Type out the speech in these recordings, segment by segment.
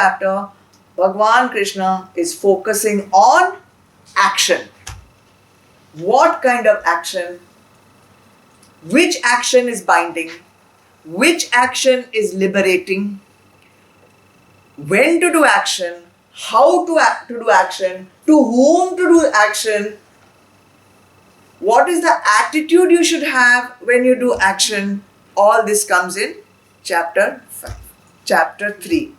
chapter, Bhagwan Krishna is focusing on action. What kind of action? Which action is binding? Which action is liberating? When to do action? How to do action? To whom to do action? What is the attitude you should have when you do action? All this comes in chapter 5, chapter 3.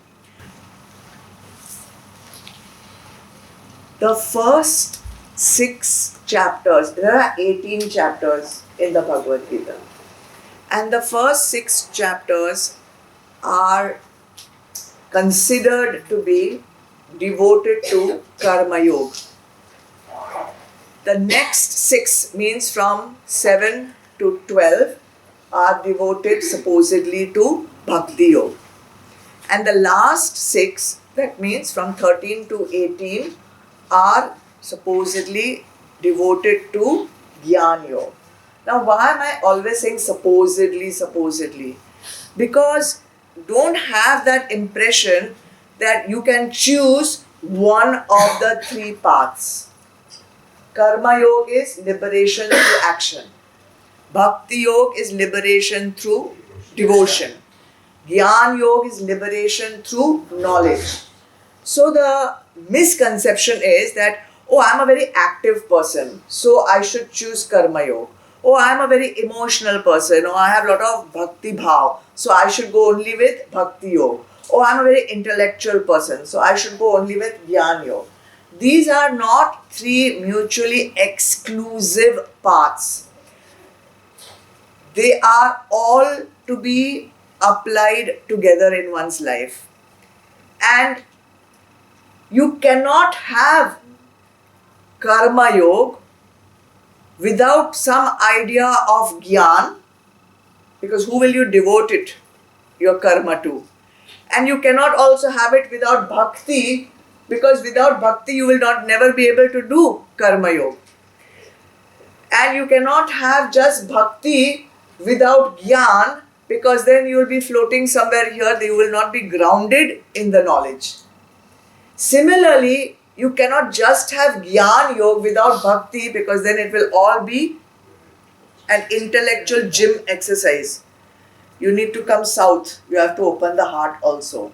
The first 6 chapters, there are 18 chapters in the Bhagavad Gita. And the first 6 chapters are considered to be devoted to Karma Yoga. The next 6 means from 7 to 12 are devoted supposedly to Bhakti Yoga. And the last 6, that means from 13 to 18, are supposedly devoted to Jnana Yoga. Now, why am I always saying supposedly? Because don't have that impression that you can choose one of the 3 paths. Karma Yoga is liberation through action. Bhakti Yoga is liberation through devotion. Jnana Yoga is liberation through knowledge. So the misconception is that, oh, I'm a very active person, so I should choose Karma Yoga. Oh, I'm a very emotional person, or I have a lot of Bhakti Bhav, so I should go only with Bhakti Yoga. Oh, I'm a very intellectual person, so I should go only with Jnana Yoga. These are not 3 mutually exclusive paths. They are all to be applied together in one's life. And you cannot have Karma Yoga without some idea of Gyan, because who will you devote it, your karma to? And you cannot also have it without Bhakti, because without Bhakti you will never be able to do Karma Yoga. And you cannot have just Bhakti without Gyan, because then you will be floating somewhere here, you will not be grounded in the knowledge. Similarly, you cannot just have Jnana Yoga without Bhakti, because then it will all be an intellectual gym exercise. You need to come south. You have to open the heart also.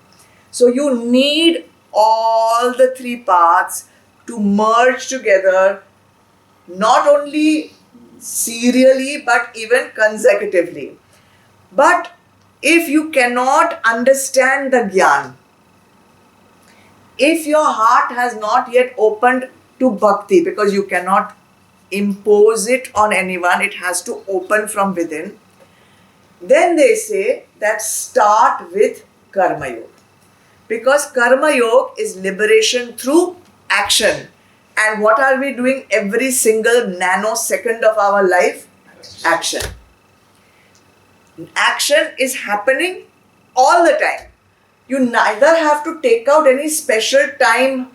So you need all the 3 paths to merge together, not only serially but even consecutively. But if you cannot understand the Gyan, if your heart has not yet opened to Bhakti, because you cannot impose it on anyone, it has to open from within, then they say that start with Karma Yoga. Because Karma Yoga is liberation through action. And what are we doing every single nanosecond of our life? Action. Action is happening all the time. You neither have to take out any special time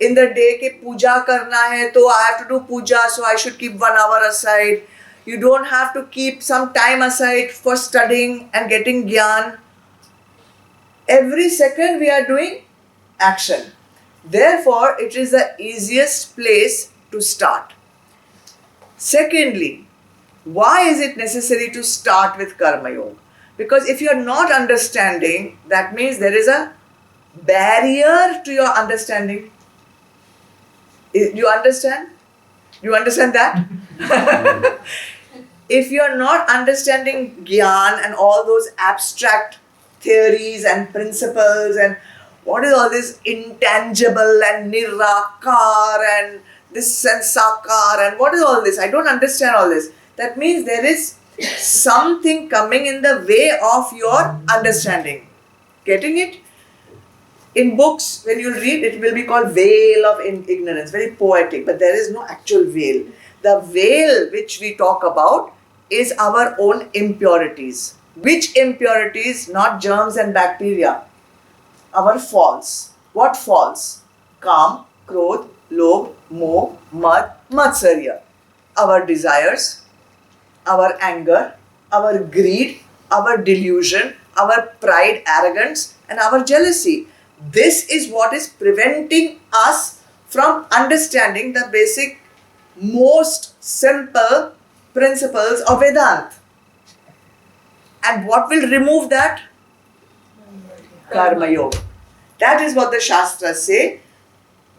in the day कि पूजा करना है तो I have to do puja, so I should keep 1 hour aside. You don't have to keep some time aside for studying and getting Gyan. Every second we are doing action. Therefore, it is the easiest place to start. Secondly, why is it necessary to start with Karma Yoga? Because if you are not understanding, that means there is a barrier to your understanding. You understand? You understand that? If you are not understanding Gyan and all those abstract theories and principles and what is all this intangible and nirakar and this and sakar and what is all this? I don't understand all this. That means there is something coming in the way of your understanding. Getting it? In books, when you read, it will be called veil of ignorance, very poetic, but there is no actual veil. The veil which we talk about is our own impurities. Which impurities? Not germs and bacteria. Our faults. What faults? Kam, Krodh, Lobh, Moh, Mad, Matsarya. Our desires, our anger, our greed, our delusion, our pride, arrogance, and our jealousy. This is what is preventing us from understanding the basic, most simple principles of Vedanta. And what will remove that? Karma Yoga. That is what the Shastras say.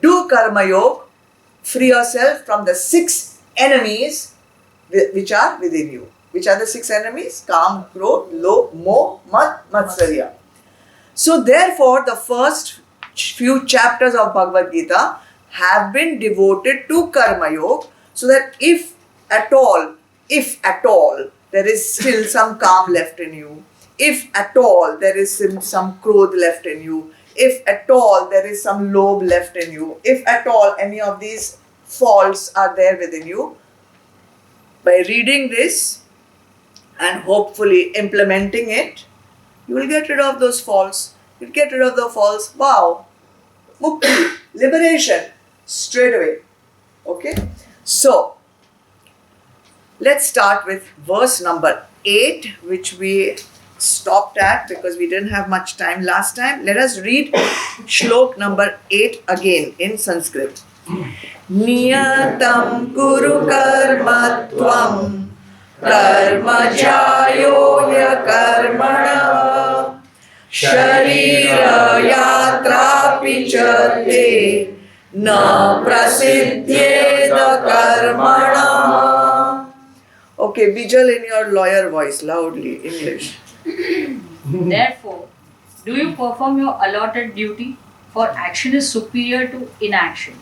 Do Karma Yoga, free yourself from the 6 enemies which are within you. Which are the 6 enemies? Kam, Krodh, Lobh, Moh, Mat, Matsarya. So therefore, the first few chapters of Bhagavad Gita have been devoted to Karma Yoga, so that if at all, there is still some calm left in you, if at all there is some Krodh left in you, if at all there is some Lobh left in you, if at all any of these faults are there within you, by reading this and hopefully implementing it, you will get rid of those faults. You'll get rid of the faults. Wow! Mukti, liberation, straight away. Okay? So, let's start with verse number 8, which we stopped at because we didn't have much time last time. Let us read shlok number 8 again in Sanskrit. Niyatam kuru karma tvam karma jayo karmana sharira yatra pichate na prasiddhyeda karmana. Okay, Bijal, in your lawyer voice, loudly, English. Therefore, do you perform your allotted duty? For action is superior to inaction.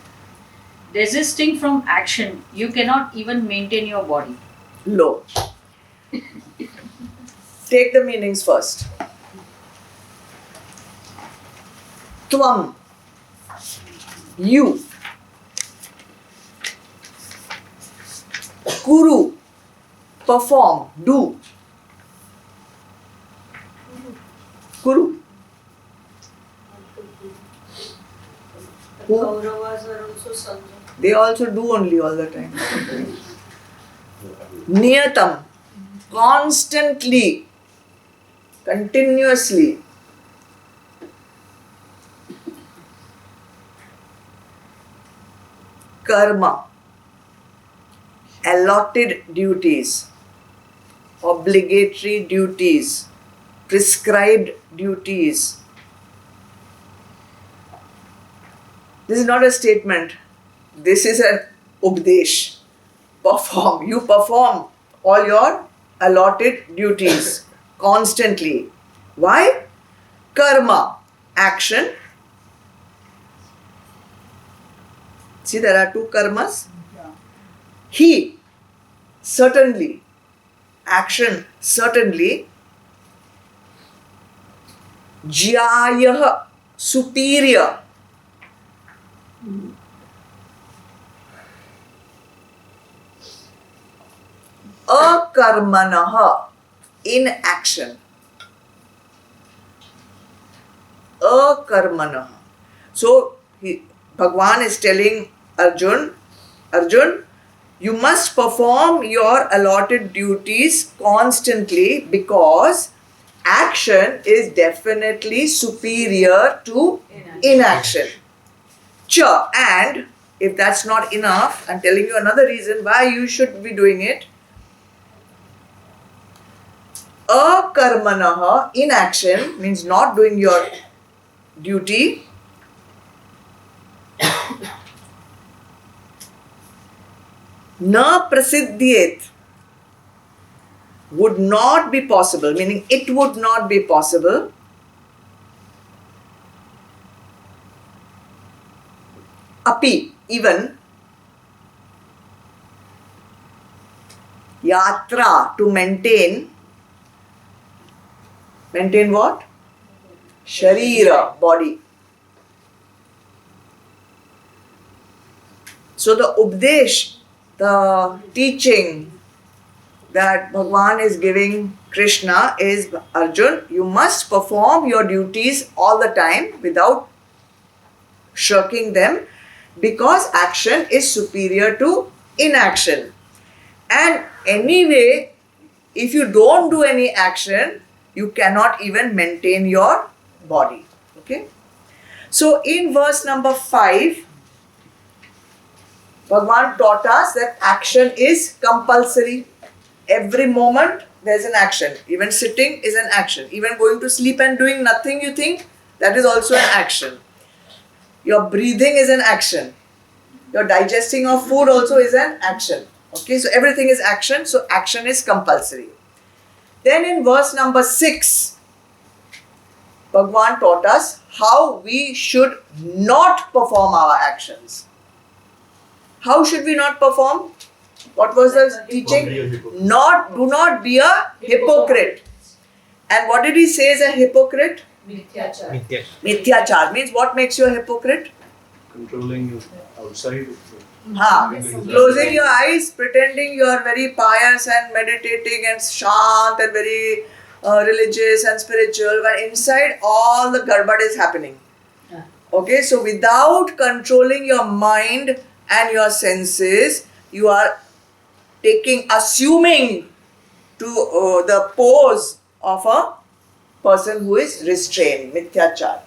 Desisting from action, you cannot even maintain your body. Low. Take the meanings first. Tvam, you. Kuru, perform, do. Kuru. Who? Kauravas are also subject. They also do only all the time. Niyatam, constantly, continuously. Karma, allotted duties, obligatory duties, prescribed duties. This is not a statement. This is an updesh. Perform. You perform all your allotted duties constantly. Why? Karma, action. See, there are 2 karmas. He, certainly. Action, certainly. Jyayah, superior. Akarmanah, inaction. Akarmanah. So, Bhagwan is telling Arjun, you must perform your allotted duties constantly because action is definitely superior to inaction. Cha, and if that's not enough, I'm telling you another reason why you should be doing it. Akarmanah, inaction, means not doing your duty. Na prasiddhyet, would not be possible, meaning it would not be possible. Api, even. Yatra, to maintain. Maintain what? Sharira, body. So the updesh, the teaching that Bhagwan is giving Krishna is, Arjun, you must perform your duties all the time without shirking them because action is superior to inaction. And anyway, if you don't do any action, you cannot even maintain your body. Okay? So in verse number 5, Bhagwan taught us that action is compulsory. Every moment there's an action. Even sitting is an action. Even going to sleep and doing nothing, you think, that is also an action. Your breathing is an action. Your digesting of food also is an action. Okay, so everything is action, so action is compulsory. Then in verse number 6, Bhagwan taught us how we should not perform our actions. How should we not perform? What was the teaching? Do not be a hypocrite. And what did he say is a hypocrite? Mithyachar. Mithyachar means what makes you a hypocrite? Controlling you outside. Closing your eyes, pretending you are very pious and meditating and shant and very religious and spiritual, but inside all the garbad is happening. Okay, so without controlling your mind and your senses, you are assuming to the pose of a person who is restrained, mithyachar.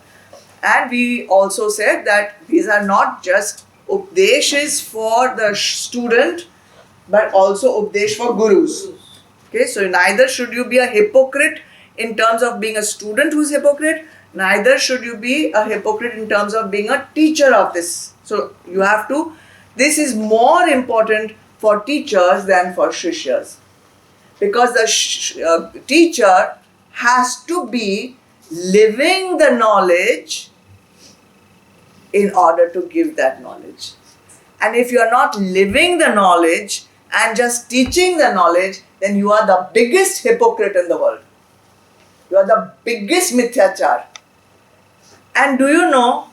And we also said that these are not just updeshs for the student, but also updesh for gurus. Okay, so neither should you be a hypocrite in terms of being a student who is hypocrite, neither should you be a hypocrite in terms of being a teacher of this. So you have to, this is more important for teachers than for shishyas. Because the teacher has to be living the knowledge in order to give that knowledge. And if you are not living the knowledge and just teaching the knowledge, then you are the biggest hypocrite in the world. You are the biggest mithyachar. And do you know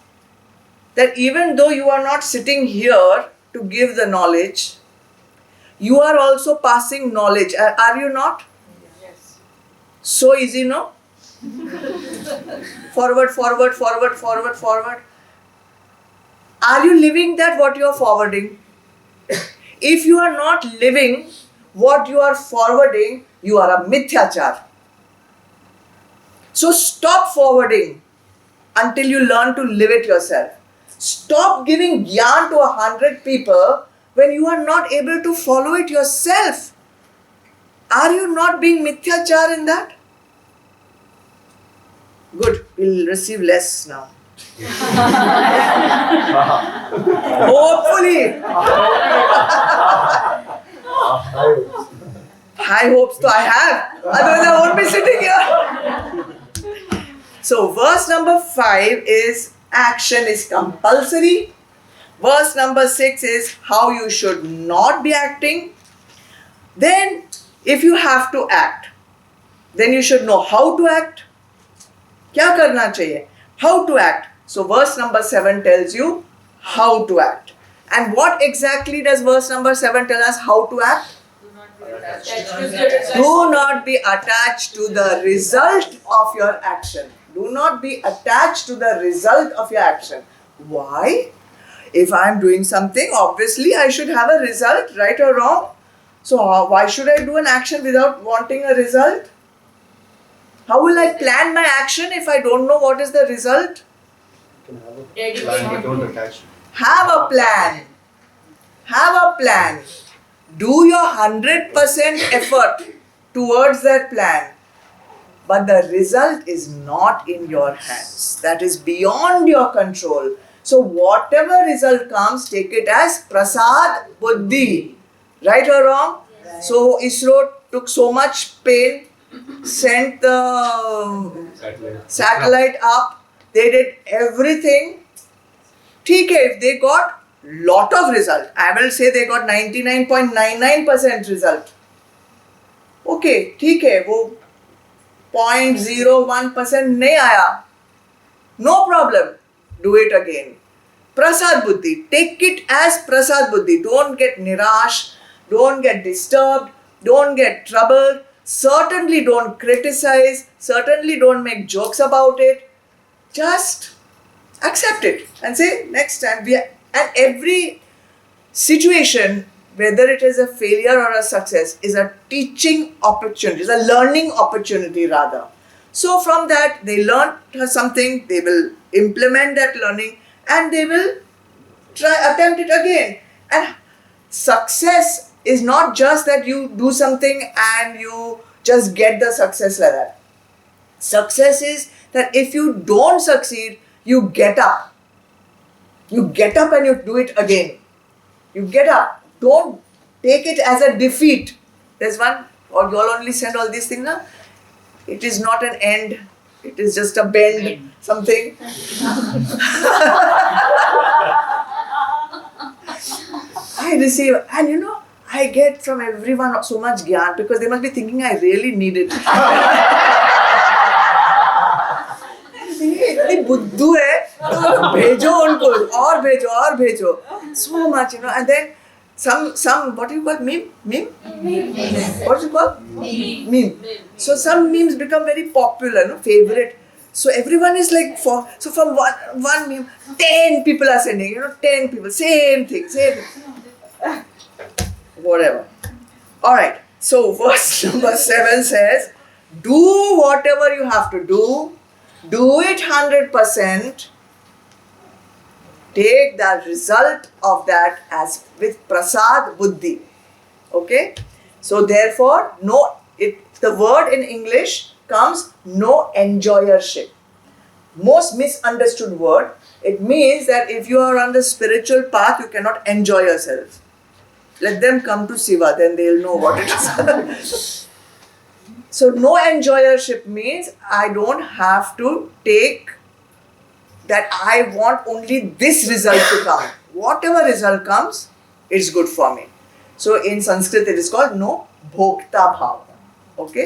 that even though you are not sitting here to give the knowledge, you are also passing knowledge. Are you not? Yes. So easy, no? Forward, forward, forward, forward, forward. Are you living that what you are forwarding? If you are not living what you are forwarding, you are a mithyachar. So stop forwarding until you learn to live it yourself. Stop giving gyan to 100 people when you are not able to follow it yourself. Are you not being mithyachar in that? Good, we'll receive less now. Hopefully. High hopes to I have, otherwise I won't be sitting here. So verse number 5 is action is compulsory. Verse number 6 is how you should not be acting. Then if you have to act, then you should know how to act. Kya karna chahiye? How to act. So verse number 7 tells you how to act. And what exactly does verse number 7 tell us how to act? Do not be attached to the result of your action. Do not be attached to the result of your action. Why? If I am doing something, obviously I should have a result, right or wrong. So why should I do an action without wanting a result? How will I plan my action if I don't know what is the result? You can have a plan, but don't attach. Have a plan. Have a plan. Do your 100% effort towards that plan. But the result is not in your hands. That is beyond your control. So whatever result comes, take it as prasad buddhi. Right or wrong? Right. So ISRO took so much pain, sent the satellite up. They did everything. ठीक है, if they got lot of result, I will say they got 99.99% result. Okay, ठीक है, वो 0.01% नहीं आया. No problem. Do it again. Prasad buddhi. Take it as prasad buddhi. Don't get nirash. Don't get disturbed. Don't get troubled. Certainly don't criticize. Certainly don't make jokes about it. Just accept it and say next time. And every situation, whether it is a failure or a success, is a teaching opportunity, is a learning opportunity rather. So from that, they learn something, they will implement that learning and they will attempt it again. And success is not just that you do something and you just get the success like that. Success is that if you don't succeed, you get up. You get up and you do it again. You get up. Don't take it as a defeat. There's one, or you all only send all these things now. It is not an end. It is just a bend, something. I receive, and you know, I get from everyone so much gyan because they must be thinking I really need it. इतनी बुद्धू है, भेजो उनको, और भेजो, so much, you know, and then some what do you call meme? What do you call? Meme. So some memes become very popular, no, favorite. So everyone is like so from one meme, 10 people are sending, you know, 10 people, same thing. Whatever. Alright, so verse number 7 says, do whatever you have to do it 100%, take the result of that as with prasad buddhi. Okay? So therefore, the word in English comes no enjoyership. Most misunderstood word. It means that if you are on the spiritual path, you cannot enjoy yourself. Let them come to Siva, then they'll know what it is. So no enjoyership means I don't have to take that I want only this result to come. Whatever result comes, it's good for me. So in Sanskrit it is called no bhokta bhav. Okay?